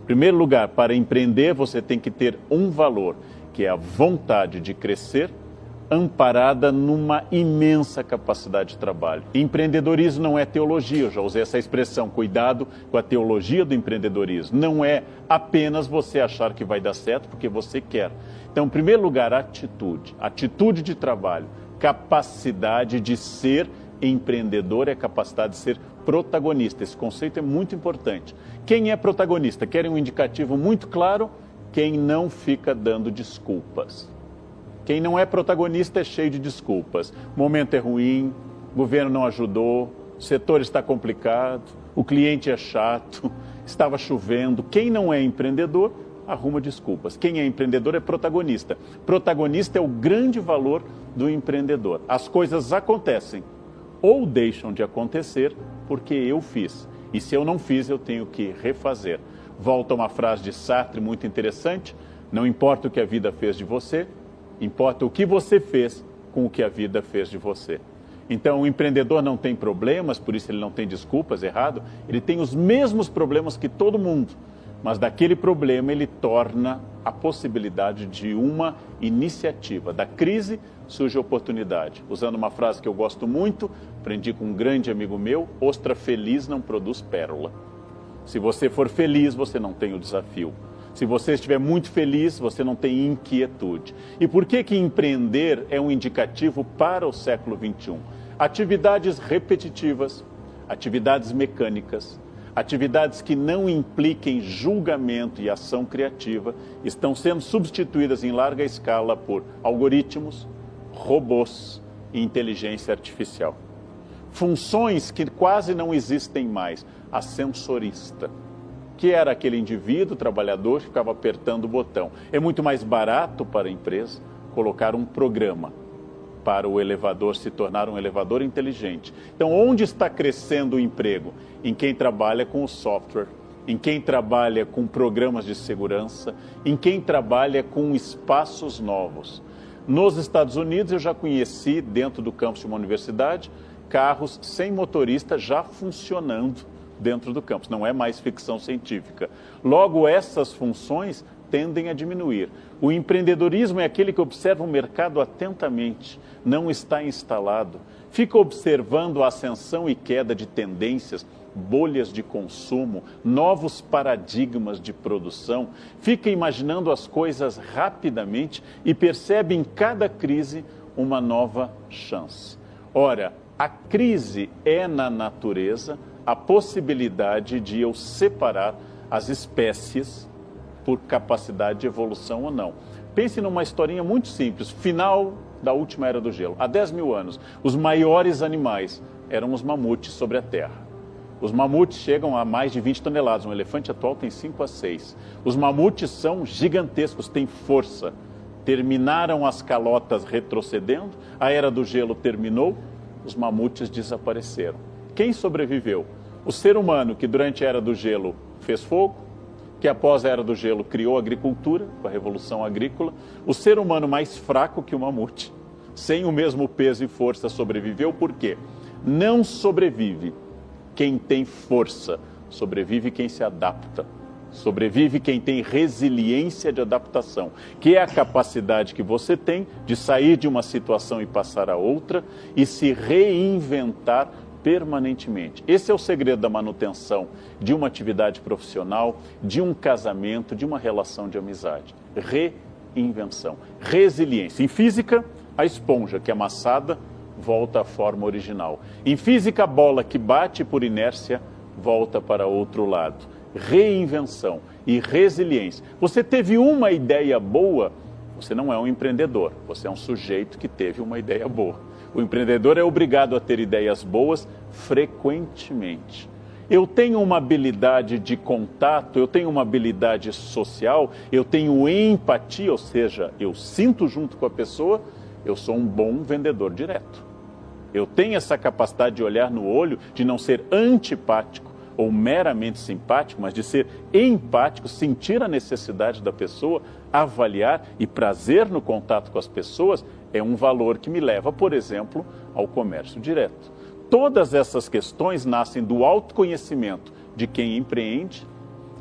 Em primeiro lugar, para empreender, você tem que ter um valor, que é a vontade de crescer, amparada numa imensa capacidade de trabalho. Empreendedorismo não é teologia, eu já usei essa expressão, cuidado com a teologia do empreendedorismo. Não é apenas você achar que vai dar certo porque você quer. Então, em primeiro lugar, atitude de trabalho, capacidade de ser empreendedor é a capacidade de ser protagonista. Esse conceito é muito importante. Quem é protagonista? Querem um indicativo muito claro? Quem não fica dando desculpas. Quem não é protagonista é cheio de desculpas. O momento é ruim, o governo não ajudou, o setor está complicado, o cliente é chato, estava chovendo. Quem não é empreendedor, arruma desculpas. Quem é empreendedor é protagonista. Protagonista é o grande valor do empreendedor. As coisas acontecem ou deixam de acontecer porque eu fiz. E se eu não fiz, eu tenho que refazer. Volta uma frase de Sartre muito interessante: não importa o que a vida fez de você, importa o que você fez com o que a vida fez de você. Então, o empreendedor não tem problemas, por isso ele não tem desculpas, errado. Ele tem os mesmos problemas que todo mundo, mas daquele problema ele torna a possibilidade de uma iniciativa. Da crise surge a oportunidade. Usando uma frase que eu gosto muito, aprendi com um grande amigo meu: ostra feliz não produz pérola. Se você for feliz, você não tem o desafio. Se você estiver muito feliz, você não tem inquietude. E por que empreender é um indicativo para o século XXI? Atividades repetitivas, atividades mecânicas, atividades que não impliquem julgamento e ação criativa estão sendo substituídas em larga escala por algoritmos, robôs e inteligência artificial. Funções que quase não existem mais. Ascensorista, que era aquele indivíduo trabalhador que ficava apertando o botão. É muito mais barato para a empresa colocar um programa para o elevador se tornar um elevador inteligente. Então, onde está crescendo o emprego? Em quem trabalha com o software, em quem trabalha com programas de segurança, em quem trabalha com espaços novos. Nos Estados Unidos, eu já conheci, dentro do campus de uma universidade, carros sem motorista já funcionando dentro do campus. Não é mais ficção científica. Logo, essas funções tendem a diminuir. O empreendedorismo é aquele que observa o mercado atentamente, não está instalado, fica observando a ascensão e queda de tendências, bolhas de consumo, novos paradigmas de produção, fica imaginando as coisas rapidamente e percebe em cada crise uma nova chance. Ora, a crise é, na natureza, a possibilidade de eu separar as espécies por capacidade de evolução ou não. Pense numa historinha muito simples, final da última era do gelo. Há 10 mil anos, os maiores animais eram os mamutes sobre a Terra. Os mamutes chegam a mais de 20 toneladas, um elefante atual tem 5 a 6. Os mamutes são gigantescos, têm força. Terminaram as calotas retrocedendo, a era do gelo terminou, os mamutes desapareceram. Quem sobreviveu? O ser humano que durante a Era do Gelo fez fogo, que após a Era do Gelo criou agricultura, com a Revolução Agrícola. O ser humano mais fraco que o mamute, sem o mesmo peso e força, sobreviveu. Por quê? Não sobrevive quem tem força, sobrevive quem se adapta. Sobrevive quem tem resiliência de adaptação, que é a capacidade que você tem de sair de uma situação e passar a outra e se reinventar permanentemente. Esse é o segredo da manutenção de uma atividade profissional, de um casamento, de uma relação de amizade. Reinvenção, resiliência. Em física, a esponja que é amassada volta à forma original. Em física, a bola que bate por inércia volta para outro lado. Reinvenção e resiliência. Você teve uma ideia boa, você não é um empreendedor, você é um sujeito que teve uma ideia boa. O empreendedor é obrigado a ter ideias boas frequentemente. Eu tenho uma habilidade de contato, eu tenho uma habilidade social, eu tenho empatia, ou seja, eu sinto junto com a pessoa, eu sou um bom vendedor direto. Eu tenho essa capacidade de olhar no olho, de não ser antipático ou meramente simpático, mas de ser empático, sentir a necessidade da pessoa, avaliar, e prazer no contato com as pessoas é um valor que me leva, por exemplo, ao comércio direto. Todas essas questões nascem do autoconhecimento de quem empreende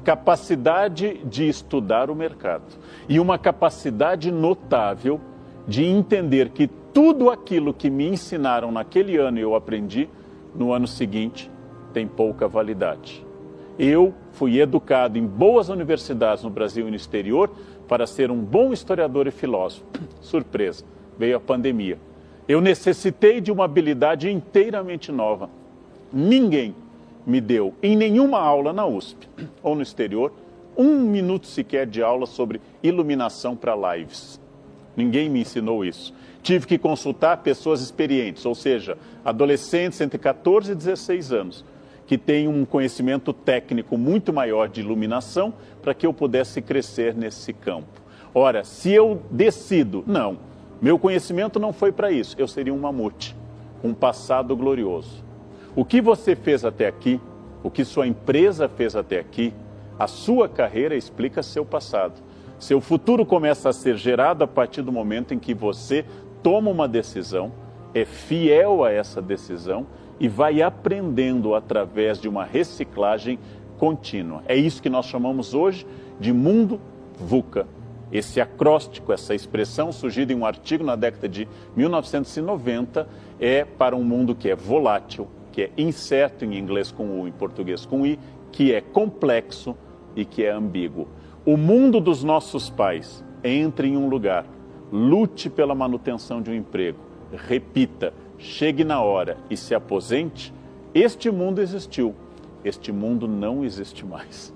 capacidade de estudar o mercado e uma capacidade notável de entender que tudo aquilo que me ensinaram naquele ano e eu aprendi, no ano seguinte tem pouca validade. Eu fui educado em boas universidades no Brasil e no exterior para ser um bom historiador e filósofo. Surpresa, veio a pandemia. Eu necessitei de uma habilidade inteiramente nova. Ninguém me deu, em nenhuma aula na USP ou no exterior, 1 minuto sequer de aula sobre iluminação para lives. Ninguém me ensinou isso. Tive que consultar pessoas experientes, ou seja, adolescentes entre 14 e 16 anos, que têm um conhecimento técnico muito maior de iluminação para que eu pudesse crescer nesse campo. Ora, se eu decido, não, meu conhecimento não foi para isso, eu seria um mamute, um passado glorioso. O que você fez até aqui, o que sua empresa fez até aqui, a sua carreira explica seu passado. Seu futuro começa a ser gerado a partir do momento em que você toma uma decisão, é fiel a essa decisão e vai aprendendo através de uma reciclagem contínua. É isso que nós chamamos hoje de mundo VUCA. Esse acróstico, essa expressão surgida em um artigo na década de 1990, é para um mundo que é volátil, que é incerto em inglês com U, em português com I, que é complexo e que é ambíguo. O mundo dos nossos pais, entre em um lugar, lute pela manutenção de um emprego, repita, chegue na hora e se aposente. Este mundo existiu, este mundo não existe mais.